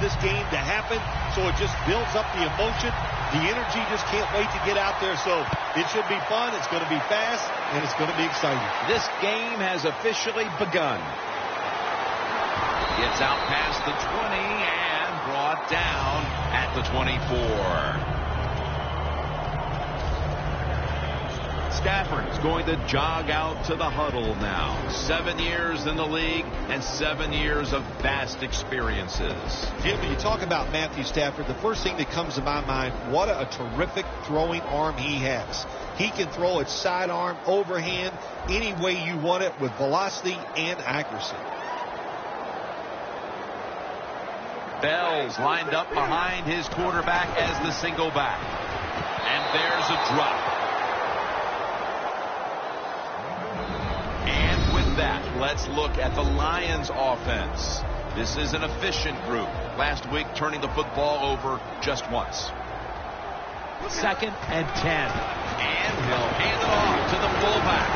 this game to happen, so it just builds up the emotion. The energy just can't wait to get out there, so it should be fun. It's going to be fast, and it's going to be exciting. This game has officially begun. Gets out past the 20 and brought down at the 24. Stafford is going to jog out to the huddle now. 7 years in the league and 7 years of vast experiences. Jim, when you talk about Matthew Stafford, the first thing that comes to my mind, what a terrific throwing arm he has. He can throw it sidearm, overhand, any way you want it with velocity and accuracy. Bell's lined up behind his quarterback as the single back. And there's a drop. And with that, let's look at the Lions offense. This is an efficient group. Last week, turning the football over just once. 2nd and 10. And he'll hand it off to the fullback.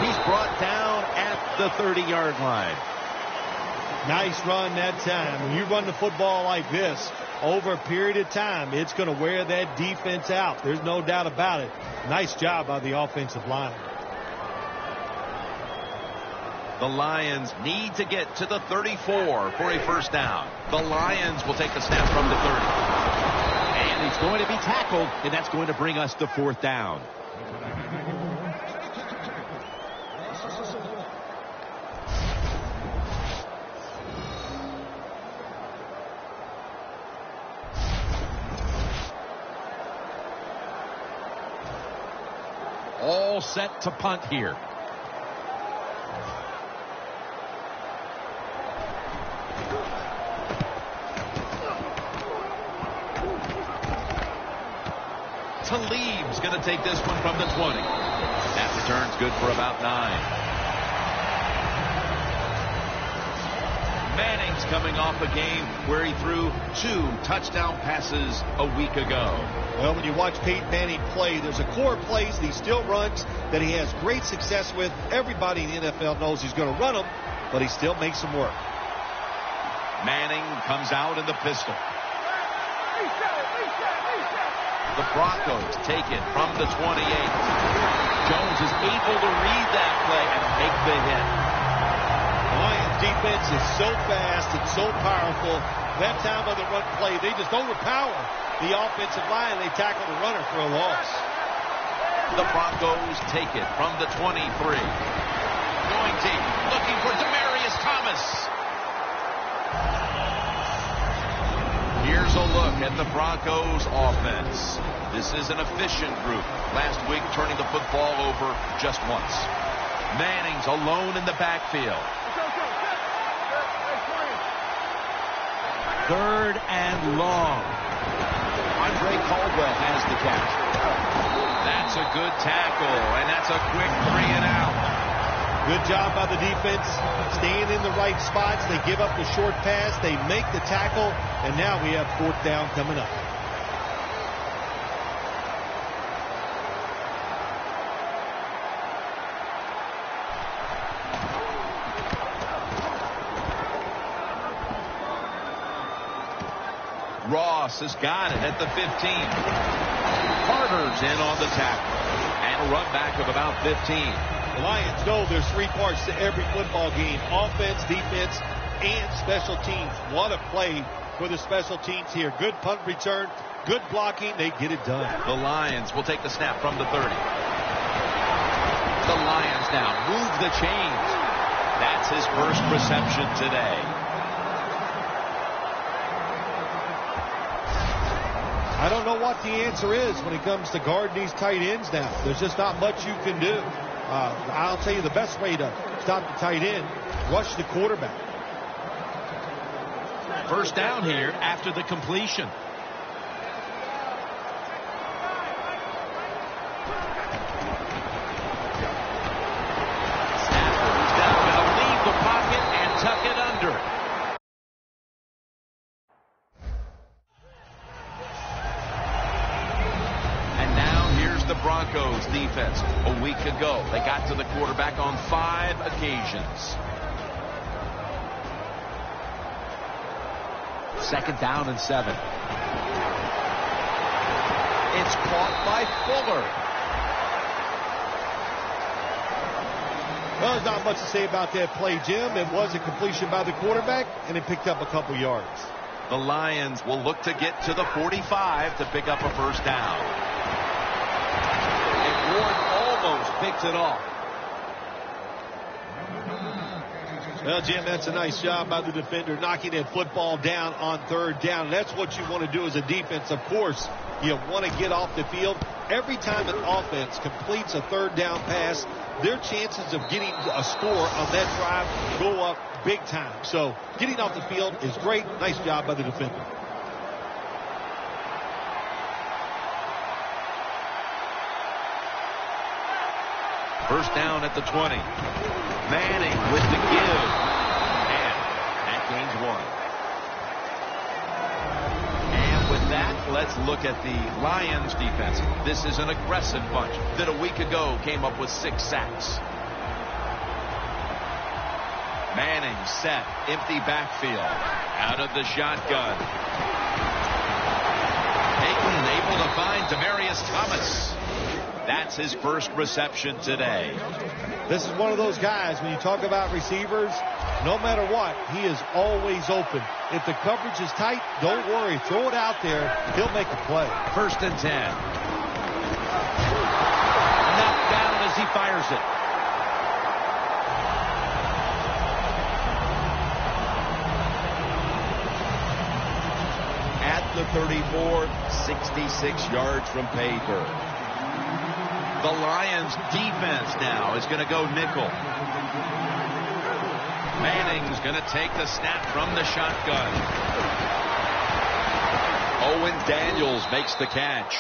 He's brought down at the 30-yard line. Nice run that time. When you run the football like this, over a period of time, it's going to wear that defense out. There's no doubt about it. Nice job by the offensive line. The Lions need to get to the 34 for a first down. The Lions will take the snap from the 30. And he's going to be tackled, and that's going to bring us to 4th down. All set to punt here. Talib's going to take this one from the 20. That return's good for about 9. Manning's coming off a game where he threw 2 touchdown passes a week ago. Well, when you watch Peyton Manning play, there's a core of plays that he still runs that he has great success with. Everybody in the NFL knows he's going to run them, but he still makes them work. Manning comes out in the pistol. The Broncos take it from the 28. Jones is able to read that play and make the hit. The Lions defense is so fast and so powerful. That time on the run play, they just overpower the offensive line. They tackle the runner for a loss. The Broncos take it from the 23. Going deep, looking for Demaryius Thomas. Here's a look at the Broncos offense. This is an efficient group. Last week, turning the football over just once. Manning's alone in the backfield. 3rd and long. Andre Caldwell has the catch. That's a good tackle, and that's a quick 3 and out. Good job by the defense, staying in the right spots. They give up the short pass. They make the tackle, and now we have 4th down coming up. Ross has got it at the 15. Carter's in on the tackle, and a run back of about 15. The Lions know there's 3 parts to every football game: offense, defense, and special teams. What a play for the special teams here. Good punt return, good blocking. They get it done. The Lions will take the snap from the 30. The Lions now move the chains. That's his first reception today. I don't know what the answer is when it comes to guarding these tight ends now. There's just not much you can do. I'll tell you the best way to stop the tight end: rush the quarterback. First down here after the completion. Stafford's now going to leave the pocket and tuck it under. And now here's the Broncos defense. A week ago, they got to the quarterback on 5 occasions. 2nd down and 7. It's caught by Fuller. Well, there's not much to say about that play, Jim. It was a completion by the quarterback, and it picked up a couple yards. The Lions will look to get to the 45 to pick up a 1st down. And Ward almost picks it off. Well, Jim, that's a nice job by the defender knocking that football down on 3rd down. That's what you want to do as a defense. Of course, you want to get off the field. Every time an offense completes a 3rd down pass, their chances of getting a score on that drive go up big time. So getting off the field is great. Nice job by the defender. First down at the 20. Manning with the give. And that gains 1. And with that, let's look at the Lions defense. This is an aggressive bunch that a week ago came up with 6 sacks. Manning set, empty backfield, out of the shotgun. Peyton able to find Demaryius Thomas. That's his first reception today. This is one of those guys, when you talk about receivers, no matter what, he is always open. If the coverage is tight, don't worry. Throw it out there. He'll make a play. 1st and 10. Knocked down as he fires it. At the 34, 66 yards from paper. The Lions defense now is going to go nickel. Manning's going to take the snap from the shotgun. Owen Daniels makes the catch.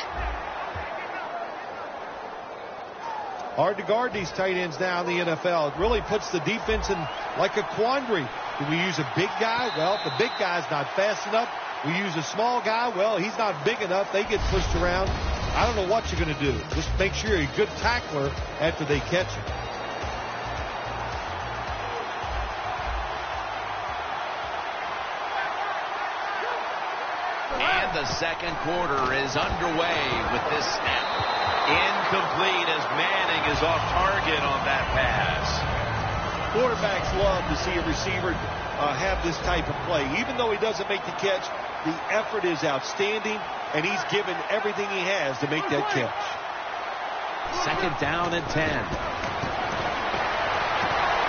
Hard to guard these tight ends now in the NFL. It really puts the defense in like a quandary. Do we use a big guy? Well, if the big guy's not fast enough, we use a small guy. Well, he's not big enough. They get pushed around. I don't know what you're going to do. Just make sure you're a good tackler after they catch you. And the 2nd quarter is underway with this snap. Incomplete as Manning is off target on that pass. Quarterbacks love to see a receiver have this type of play. Even though he doesn't make the catch, the effort is outstanding, and he's given everything he has to make that catch. 2nd down and 10.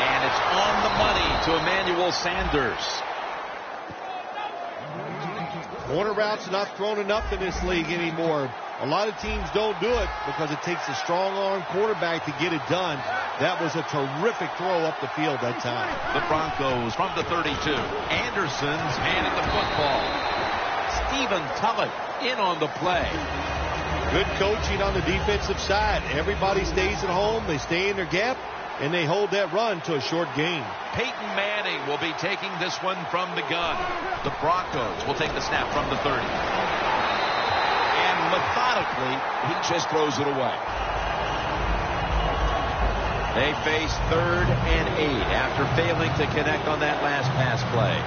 And it's on the money to Emmanuel Sanders. Corner routes are not thrown enough in this league anymore. A lot of teams don't do it because it takes a strong-arm quarterback to get it done. That was a terrific throw up the field that time. The Broncos from the 32. Anderson's handed the football. Stephen Tulloch in on the play. Good coaching on the defensive side. Everybody stays at home. They stay in their gap, and they hold that run to a short gain. Peyton Manning will be taking this one from the gun. The Broncos will take the snap from the 30. And methodically, he just throws it away. They face 3rd and 8 after failing to connect on that last pass play.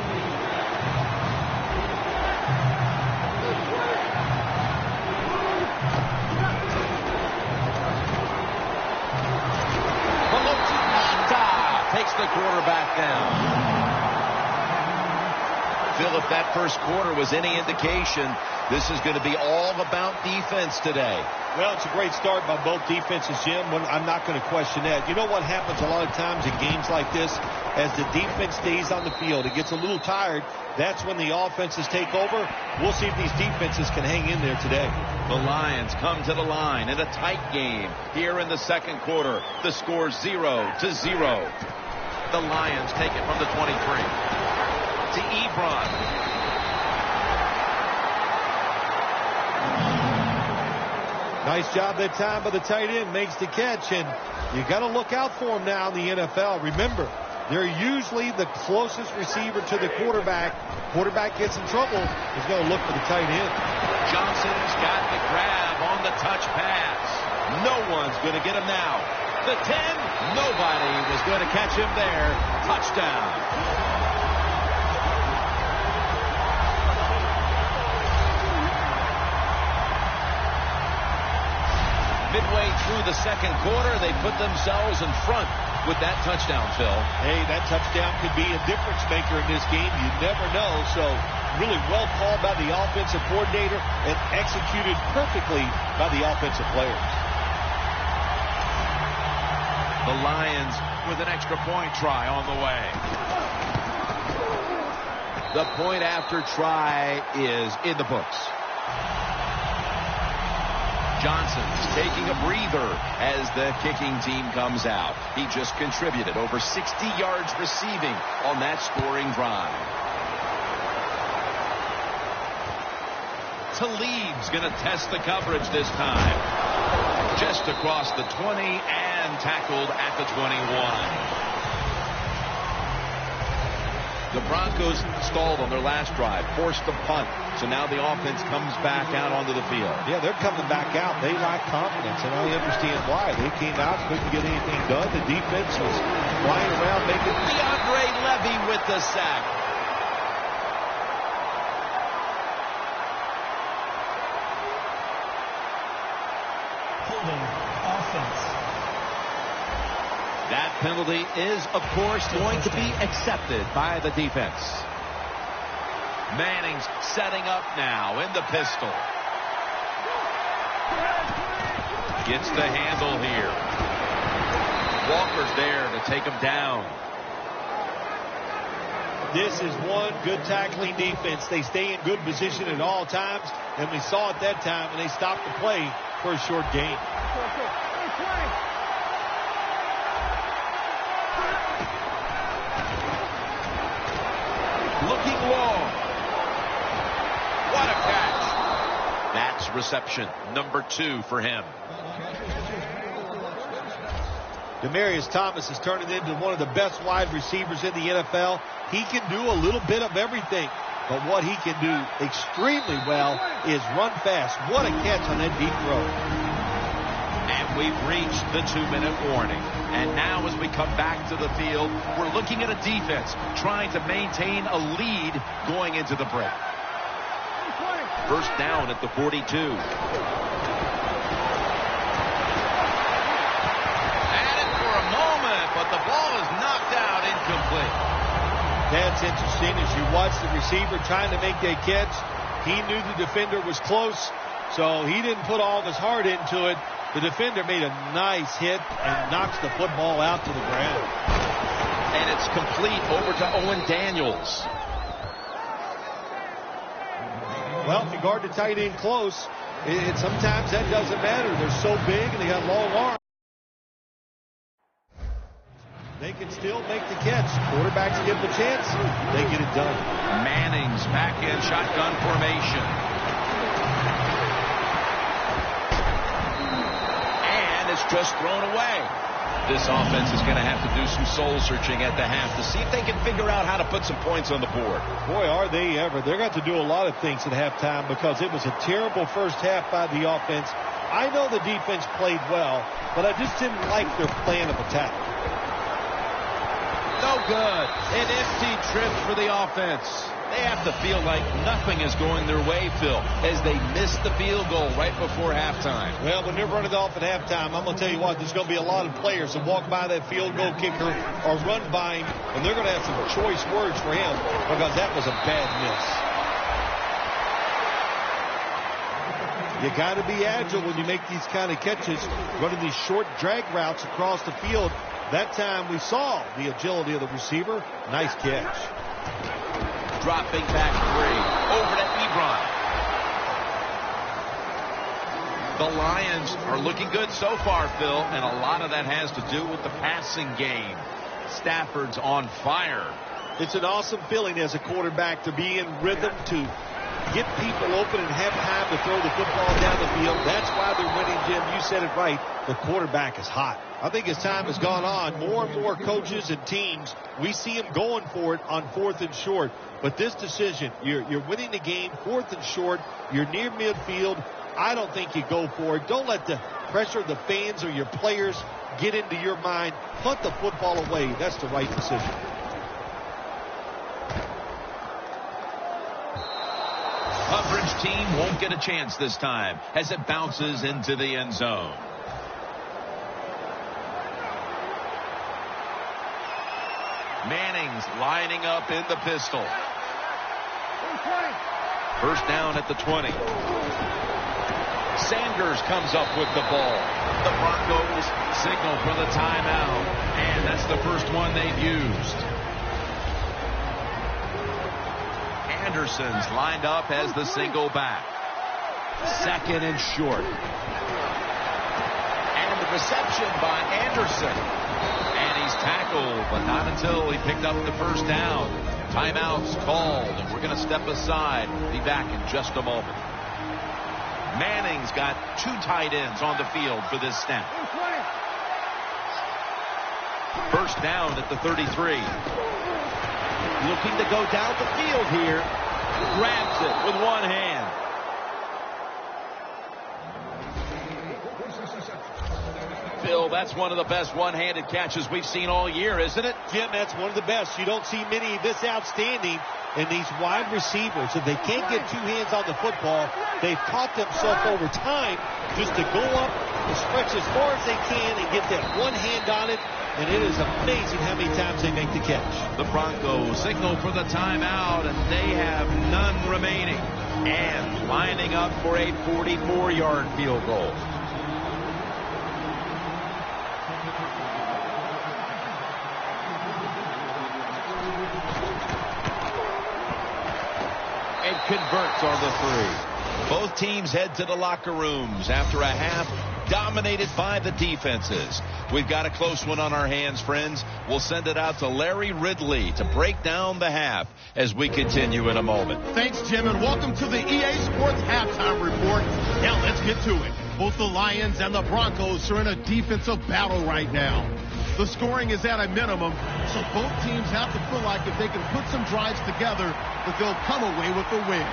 Takes the quarterback down. Phil, if that first quarter was any indication, this is going to be all about defense today. Well, it's a great start by both defenses, Jim. I'm not going to question that. You know what happens a lot of times in games like this? As the defense stays on the field, it gets a little tired. That's when the offenses take over. We'll see if these defenses can hang in there today. The Lions come to the line in a tight game here in the 2nd quarter. The score 0-0. The Lions take it from the 23 to Ebron. Nice job that time by the tight end. Makes the catch, and you got to look out for him now in the NFL. Remember, they're usually the closest receiver to the quarterback. Quarterback gets in trouble, he's going to look for the tight end. Johnson's got the grab on the touch pass. No one's going to get him now. The 10, nobody was going to catch him there. Touchdown. midway through the second quarter, they put themselves in front with that touchdown, Phil. Hey, that touchdown could be a difference maker in this game. You never know. So really well called by the offensive coordinator and executed perfectly by the offensive players. The Lions with an extra point try on the way. The point after try is in the books. Johnson's taking a breather as the kicking team comes out. He just contributed over 60 yards receiving on that scoring drive. Talib's going to test the coverage this time. Just across the 20 and tackled at the 21. The Broncos stalled on their last drive, forced the punt. So now the offense comes back out onto the field. Yeah, they're coming back out. They lack confidence, and I understand why. They came out, couldn't get anything done. The defense was flying around, making... DeAndre Levy with the sack. Holding offense. That penalty is, of course, going to be accepted by the defense. Manning's setting up now in the pistol. Gets the handle here. Walker's there to take him down. This is one good tackling defense. They stay in good position at all times, and we saw it that time when they stopped the play for a short gain. Looking long. What a catch. That's reception number 2 for him. Demaryius Thomas is turning into one of the best wide receivers in the NFL. He can do a little bit of everything, but what he can do extremely well is run fast. What a catch on that deep throw. And we've reached the 2-minute warning. And now as we come back to the field, we're looking at a defense trying to maintain a lead going into the break. First down at the 42. At it for a moment, but the ball is knocked out incomplete. That's interesting. As you watch the receiver trying to make that catch, he knew the defender was close, so he didn't put all of his heart into it. The defender made a nice hit and knocks the football out to the ground. And it's complete over to Owen Daniels. Well, if you guard the tight end close, sometimes that doesn't matter. They're so big and they got long arms. They can still make the catch. Quarterbacks give them a chance. They get it done. Manning's back in shotgun formation. And it's just thrown away. This offense is going to have to do some soul searching at the half to see if they can figure out how to put some points on the board. Boy, are they ever. They're going to do a lot of things at halftime because it was a terrible first half by the offense. I know the defense played well, but I just didn't like their plan of attack. No good. An empty trip for the offense. They have to feel like nothing is going their way, Phil, as they miss the field goal right before halftime. Well, when they're running off at halftime, I'm going to tell you what, there's going to be a lot of players that walk by that field goal kicker or run by him, and they're going to have some choice words for him because that was a bad miss. You got to be agile when you make these kind of catches, running these short drag routes across the field. That time we saw the agility of the receiver. Nice catch. Dropping back 3 over to Ebron. The Lions are looking good so far, Phil, and a lot of that has to do with the passing game. Stafford's on fire. It's an awesome feeling as a quarterback to be in rhythm, to get people open and have time to throw the football down the field. That's why they're winning, Jim. You said it right. The quarterback is hot. I think as time has gone on, more and more coaches and teams, we see them going for it on 4th and short. But this decision, you're winning the game, 4th and short, you're near midfield. I don't think you go for it. Don't let the pressure of the fans or your players get into your mind. Punt the football away. That's the right decision. Coverage team won't get a chance this time as it bounces into the end zone. Lions lining up in the pistol. First down at the 20. Sanders comes up with the ball. The Broncos signal for the timeout, and that's the first one they've used. Anderson's lined up as the single back. Second and short. And the reception by Anderson. And he's tackled, but not until he picked up the first down. Timeout's called, and we're going to step aside. Be back in just a moment. Manning's got two tight ends on the field for this snap. First down at the 33. Looking to go down the field here. Grabs it with one hand. Bill, that's one of the best one-handed catches we've seen all year, isn't it? Jim, that's one of the best. You don't see many this outstanding. And these wide receivers, if they can't get two hands on the football, they've taught themselves over time just to go up and stretch as far as they can and get that one hand on it. And it is amazing how many times they make the catch. The Broncos signal for the timeout, and they have none remaining. And lining up for a 44-yard field goal. And converts on the 3. Both teams head to the locker rooms after a half dominated by the defenses. We've got a close one on our hands, friends. We'll send it out to Larry Ridley to break down the half as we continue in a moment. Thanks, Jim, and welcome to the EA Sports Halftime Report. Now let's get to it. Both the Lions and the Broncos are in a defensive battle right now. The scoring is at a minimum, so both teams have to feel like if they can put some drives together, that they'll come away with the win.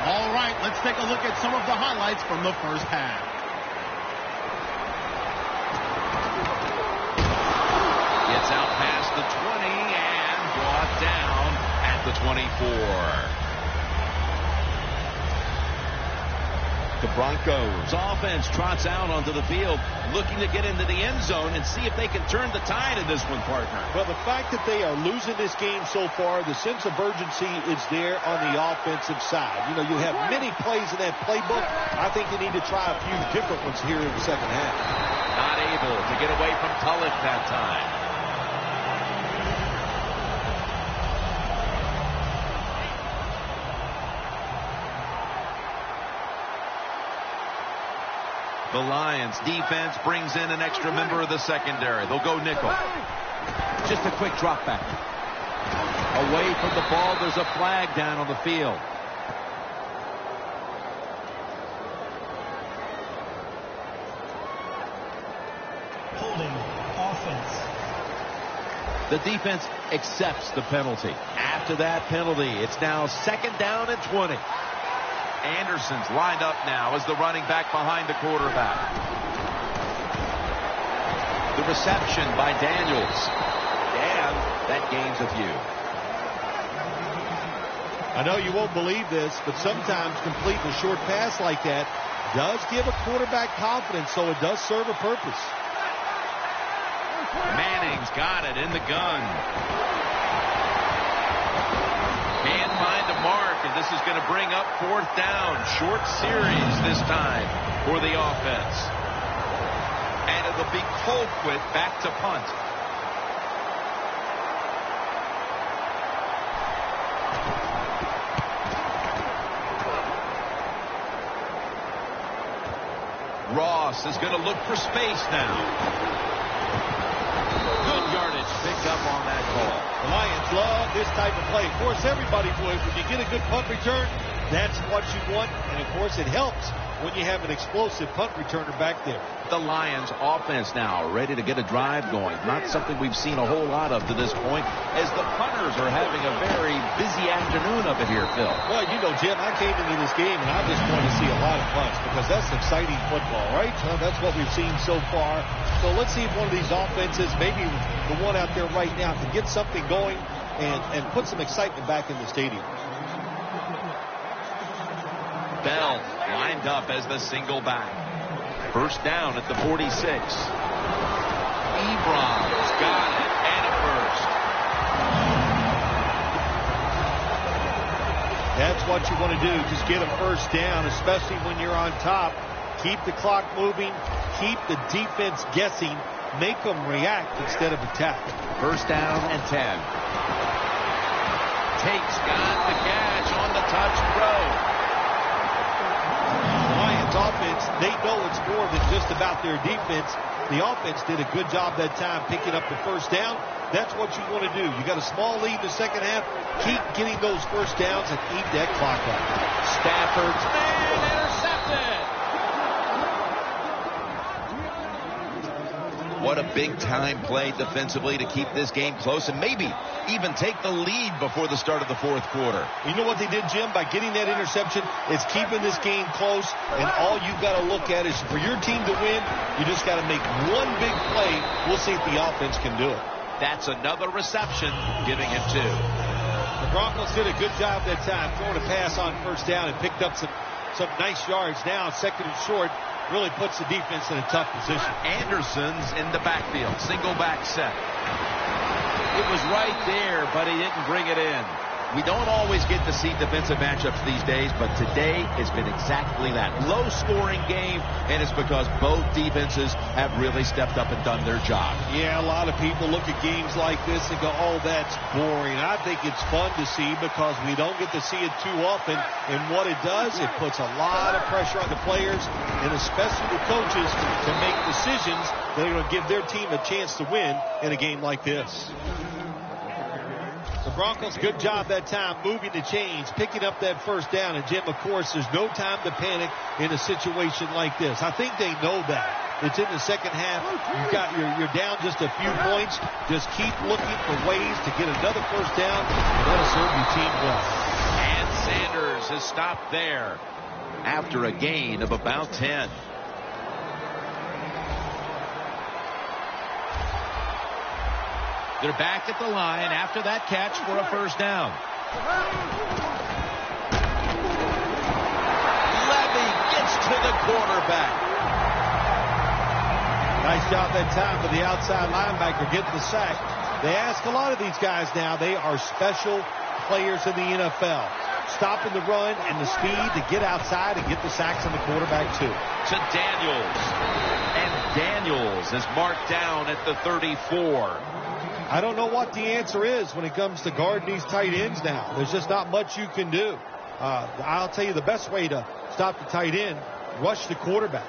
All right, let's take a look at some of the highlights from the first half. Gets out past the 20 and brought down at the 24. The Broncos offense trots out onto the field, looking to get into the end zone and see if they can turn the tide in this one, partner. Well, the fact that they are losing this game so far, the sense of urgency is there on the offensive side. You know, you have many plays in that playbook. I think they need to try a few different ones here in the second half. Not able to get away from Tulloch that time. The Lions defense brings in an extra member of the secondary. They'll go nickel. Just a quick drop back. Away from the ball, there's a flag down on the field. Holding offense. The defense accepts the penalty. After that penalty, it's now second down and 20. Anderson's lined up now as the running back behind the quarterback. The reception by Daniels. And that gains a few. I know you won't believe this, but sometimes completing a short pass like that does give a quarterback confidence, so it does serve a purpose. Manning's got it in the gun. Can't find a mark, and this is going to bring up fourth down. Short series this time for the offense. And it'll be Colquitt back to punt. Ross is going to look for space now. Good yardage picked up on that call. The Lions love this type of play. Of course, everybody would. When you get a good punt return, that's what you want. And, of course, it helps when you have an explosive punt returner back there. The Lions offense now ready to get a drive going. Not something we've seen a whole lot of to this point, as the punters are having a very busy afternoon of it here, Phil. Well, you know, Jim, I came into this game and I just want to see a lot of punts because that's exciting football, right? That's what we've seen so far. So let's see if one of these offenses, maybe the one out there right now, can get something going and put some excitement back in the stadium. Bell lined up as the single back. First down at the 46. Ebron's got it and a first. That's what you want to do. Just get a first down, especially when you're on top. Keep the clock moving. Keep the defense guessing. Make them react instead of attack. First down and 10. Tate's got the catch on the touch throw. Lions offense, they know it's more than just about their defense. The offense did a good job that time picking up the first down. That's what you want to do. You got a small lead in the second half. Keep getting those first downs and eat that clock up. Stafford's man intercepted. What a big-time play defensively to keep this game close and maybe even take the lead before the start of the fourth quarter. You know what they did, Jim? By getting that interception, it's keeping this game close, and all you've got to look at is for your team to win, you just got to make one big play. We'll see if the offense can do it. That's another reception, giving him 2. The Broncos did a good job that time, throwing a pass on first down and picked up some nice yards. Now, second and short, really puts the defense in a tough position. Anderson's in the backfield, single back set. It was right there, but he didn't bring it in. We don't always get to see defensive matchups these days, but today has been exactly that. Low-scoring game, and it's because both defenses have really stepped up and done their job. Yeah, a lot of people look at games like this and go, oh, that's boring. I think it's fun to see because we don't get to see it too often, and what it does, it puts a lot of pressure on the players, and especially the coaches, to make decisions that are going to give their team a chance to win in a game like this. The Broncos, good job that time, moving the chains, picking up that first down. And, Jim, of course, there's no time to panic in a situation like this. I think they know that. It's in the second half. You're down just a few points. Just keep looking for ways to get another first down, and that'll serve your team well. And Sanders has stopped there after a gain of about 10. They're back at the line after that catch for a first down. Levy gets to the quarterback. Nice job that time for the outside linebacker getting the sack. They ask a lot of these guys now. They are special players in the NFL. Stopping the run and the speed to get outside and get the sacks on the quarterback too. To Daniels. And Daniels is marked down at the 34. I don't know what the answer is when it comes to guarding these tight ends now. There's just not much you can do. I'll tell you the best way to stop the tight end, rush the quarterback.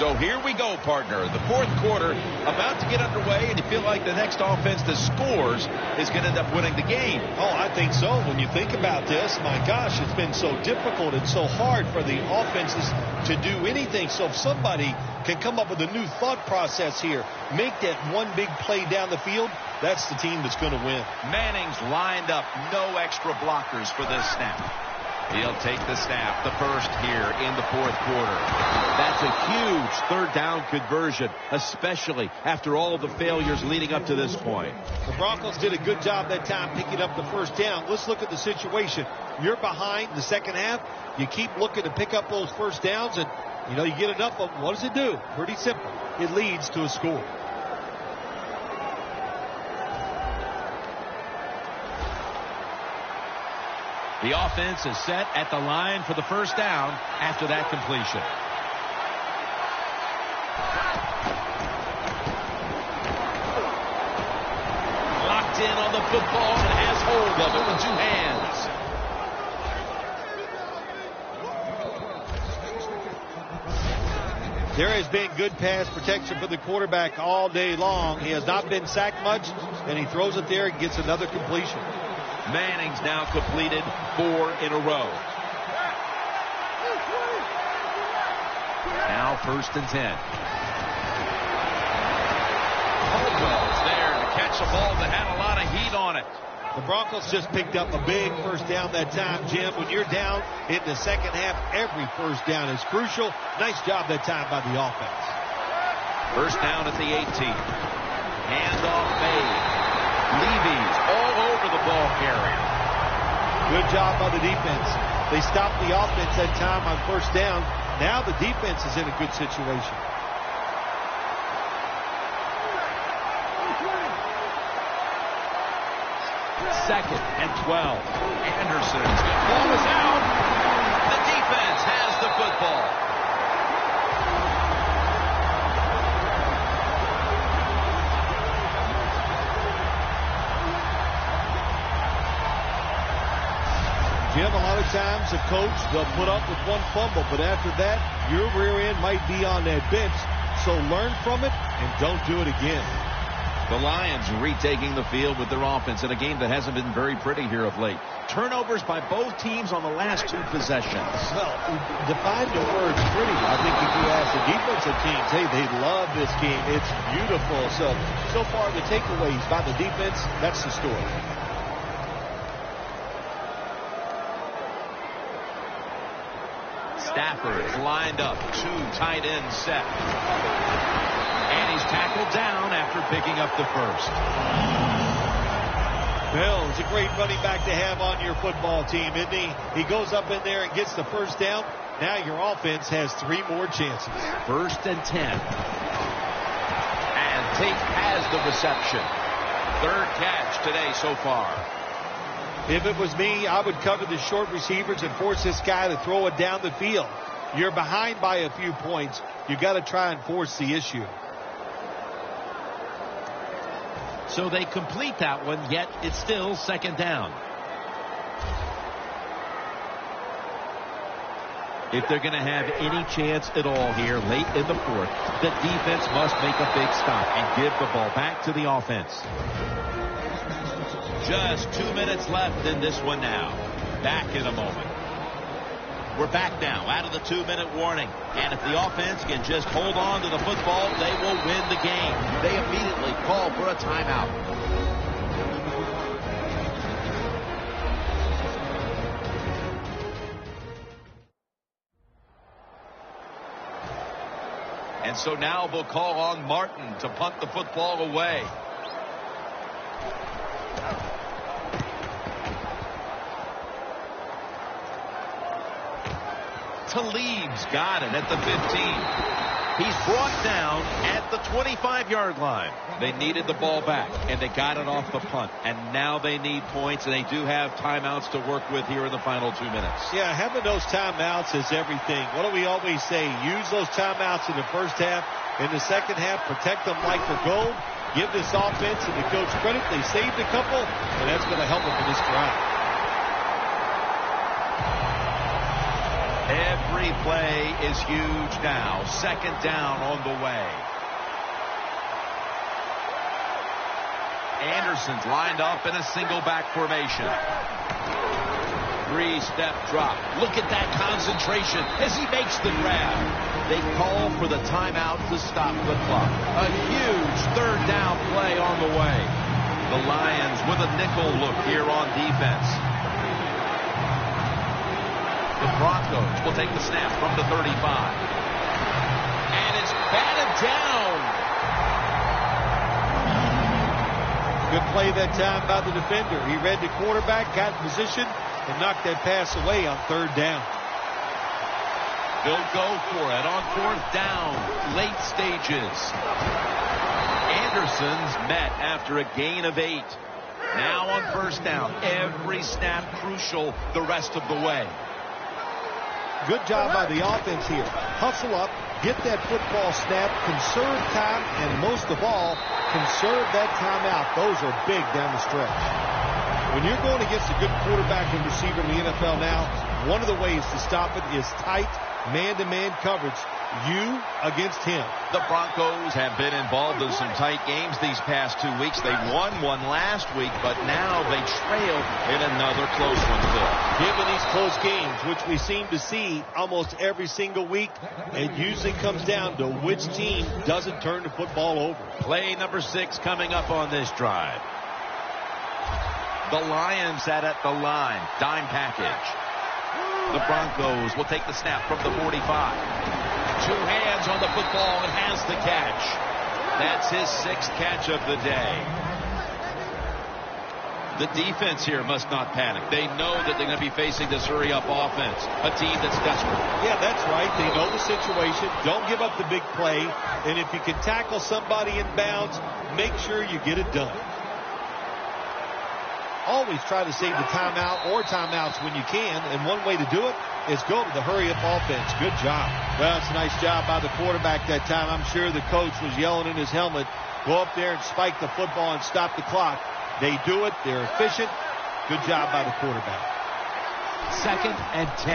So here we go, partner. The fourth quarter about to get underway, and you feel like the next offense that scores is going to end up winning the game. Oh, I think so. When you think about this, my gosh, it's been so difficult and so hard for the offenses to do anything. So if somebody can come up with a new thought process here, make that one big play down the field, that's the team that's going to win. Manning's lined up. No extra blockers for this snap. He'll take the snap, the first here in the fourth quarter. That's a huge third down conversion, especially after all of the failures leading up to this point. The Broncos did a good job that time picking up the first down. Let's look at the situation. You're behind the second half. You keep looking to pick up those first downs, and, you get enough of them. What does it do? Pretty simple. It leads to a score. The offense is set at the line for the first down after that completion. Locked in on the football and has hold of it with two hands. There has been good pass protection for the quarterback all day long. He has not been sacked much, and he throws it there and gets another completion. Manning's now completed 4 in a row. Now first and 10. Caldwell's there to catch a ball that had a lot of heat on it. The Broncos just picked up a big first down that time, Jim. When you're down in the second half, every first down is crucial. Nice job that time by the offense. First down at the 18. Handoff made. Levy's all over the ball carrier. Good job by the defense. They stopped the offense that time on first down. Now the defense is in a good situation. Second and 12. Anderson's ball is out. The defense has the football. Jim, a lot of times a coach, they'll put up with one fumble, but after that, your rear end might be on that bench. So learn from it and don't do it again. The Lions retaking the field with their offense in a game that hasn't been very pretty here of late. Turnovers by both teams on the last two possessions. Well, define the word pretty. I think if you ask the defensive teams, hey, they love this game. It's beautiful. So far, the takeaways by the defense, that's the story. Stafford's lined up, two tight ends set. And he's tackled down after picking up the first. Well, it's a great running back to have on your football team, isn't he? He goes up in there and gets the first down. Now your offense has 3 more chances. First and 10. And Tate has the reception. Third catch today so far. If it was me, I would cover the short receivers and force this guy to throw it down the field. You're behind by a few points. You got to try and force the issue. So they complete that one, yet it's still second down. If they're going to have any chance at all here late in the fourth, the defense must make a big stop and give the ball back to the offense. Just 2 minutes left in this one now. Back in a moment. We're back now out of the 2-minute warning. And if the offense can just hold on to the football, they will win the game. They immediately call for a timeout. And so now they'll call on Martin to punt the football away. Talib's got it at the 15. He's brought down at the 25-yard line. They needed the ball back, and they got it off the punt. And now they need points, and they do have timeouts to work with here in the final 2 minutes. Yeah, having those timeouts is everything. What do we always say? Use those timeouts in the first half. In the second half, protect them like for gold. Give this offense and the coach credit. They saved a couple, and that's going to help them in this drive. Every play is huge now. Second down on the way. Anderson's lined up in a single back formation. 3-step drop. Look at that concentration as he makes the grab. They call for the timeout to stop the clock. A huge third down play on the way. The Lions with a nickel look here on defense. The Broncos will take the snap from the 35. And it's batted down. Good play that time by the defender. He read the quarterback, got in position, and knocked that pass away on third down. They'll go for it on fourth down, late stages. Anderson's met after a gain of 8. Now on first down, every snap crucial the rest of the way. Good job by the offense here. Hustle up, get that football snap, conserve time, and most of all, conserve that timeout. Those are big down the stretch. When you're going against a good quarterback and receiver in the NFL now, one of the ways to stop it is tight man-to-man coverage. You against him. The Broncos have been involved in some tight games these past 2 weeks. They won one last week, but now they trail in another close one, Phil. Given these close games, which we seem to see almost every single week, it usually comes down to which team doesn't turn the football over. Play number 6 coming up on this drive. The Lions at the line. Dime package. The Broncos will take the snap from the 45. 2 hands on the football and has the catch. That's his 6th catch of the day. The defense here must not panic. They know that they're going to be facing this hurry-up offense, a team that's desperate. Yeah, that's right. They know the situation. Don't give up the big play. And if you can tackle somebody in bounds, make sure you get it done. Always try to save the timeout or timeouts when you can, and one way to do it is go to the hurry-up offense. Good job. Well, it's a nice job by the quarterback that time. I'm sure the coach was yelling in his helmet, go up there and spike the football and stop the clock. They do it. They're efficient. Good job by the quarterback. 2nd and 10.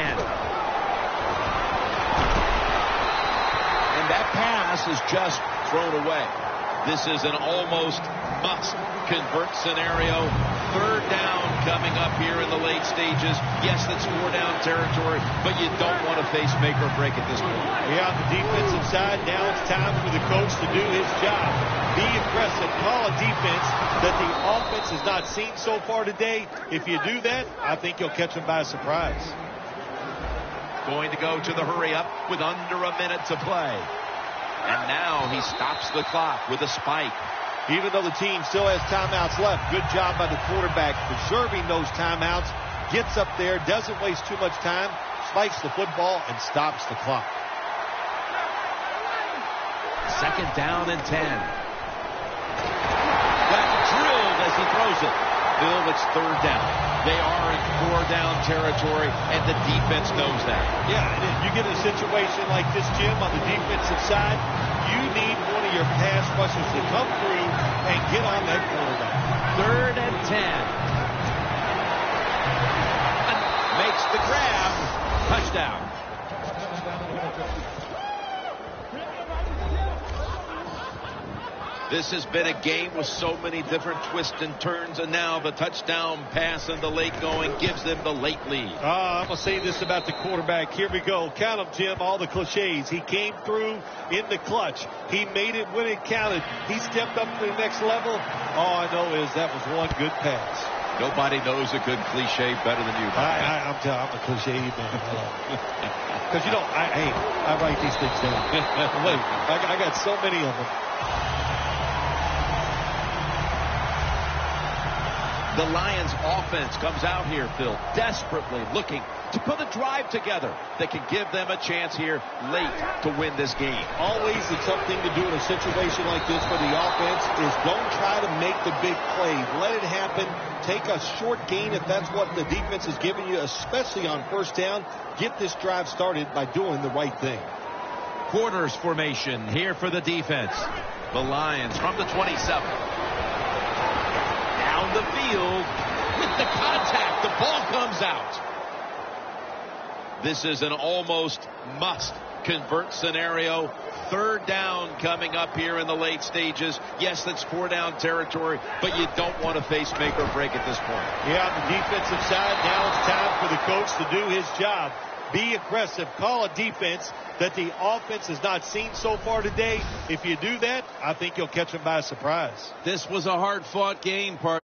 And that pass is just thrown away. This is an almost must-convert scenario. 3rd down coming up here in the late stages. Yes, that's 4-down territory, but you don't want to face make or break at this point. Yeah, on the defensive side, now it's time for the coach to do his job. Be aggressive. Call a defense that the offense has not seen so far today. If you do that, I think you'll catch them by surprise. Going to go to the hurry-up with under a minute to play. And now he stops the clock with a spike. Even though the team still has timeouts left, good job by the quarterback preserving those timeouts. Gets up there, doesn't waste too much time, spikes the football, and stops the clock. 2nd down and 10. That's drilled as he throws it. Bill, it's 3rd down. They are in 4-down territory, and the defense knows that. Yeah, and if you get a situation like this, Jim, on the defensive side, you need one of your pass rushers to come through and get on that quarterback. 3rd and 10. And makes the grab. Touchdown. This has been a game with so many different twists and turns, and now the touchdown pass in the late going gives them the late lead. I'm going to say this about the quarterback. Here we go. Count them, Jim, all the cliches. He came through in the clutch. He made it when it counted. He stepped up to the next level. All I know is that was one good pass. Nobody knows a good cliche better than you. I'm a cliche man. Because, you know, I write these things down. Wait, I got so many of them. The Lions offense comes out here, Phil, desperately looking to put a drive together that can give them a chance here late to win this game. Always the tough thing to do in a situation like this for the offense is don't try to make the big play. Let it happen. Take a short gain if that's what the defense is giving you, especially on 1st down. Get this drive started by doing the right thing. Quarters formation here for the defense. The Lions from the 27. Down the field with the contact. The ball comes out. This is an almost must-convert scenario. 3rd down coming up here in the late stages. Yes, that's 4-down territory, but you don't want to face make or break at this point. Yeah, on the defensive side, now it's time for the coach to do his job. Be aggressive. Call a defense that the offense has not seen so far today. If you do that, I think you'll catch them by surprise. This was a hard-fought game, partner.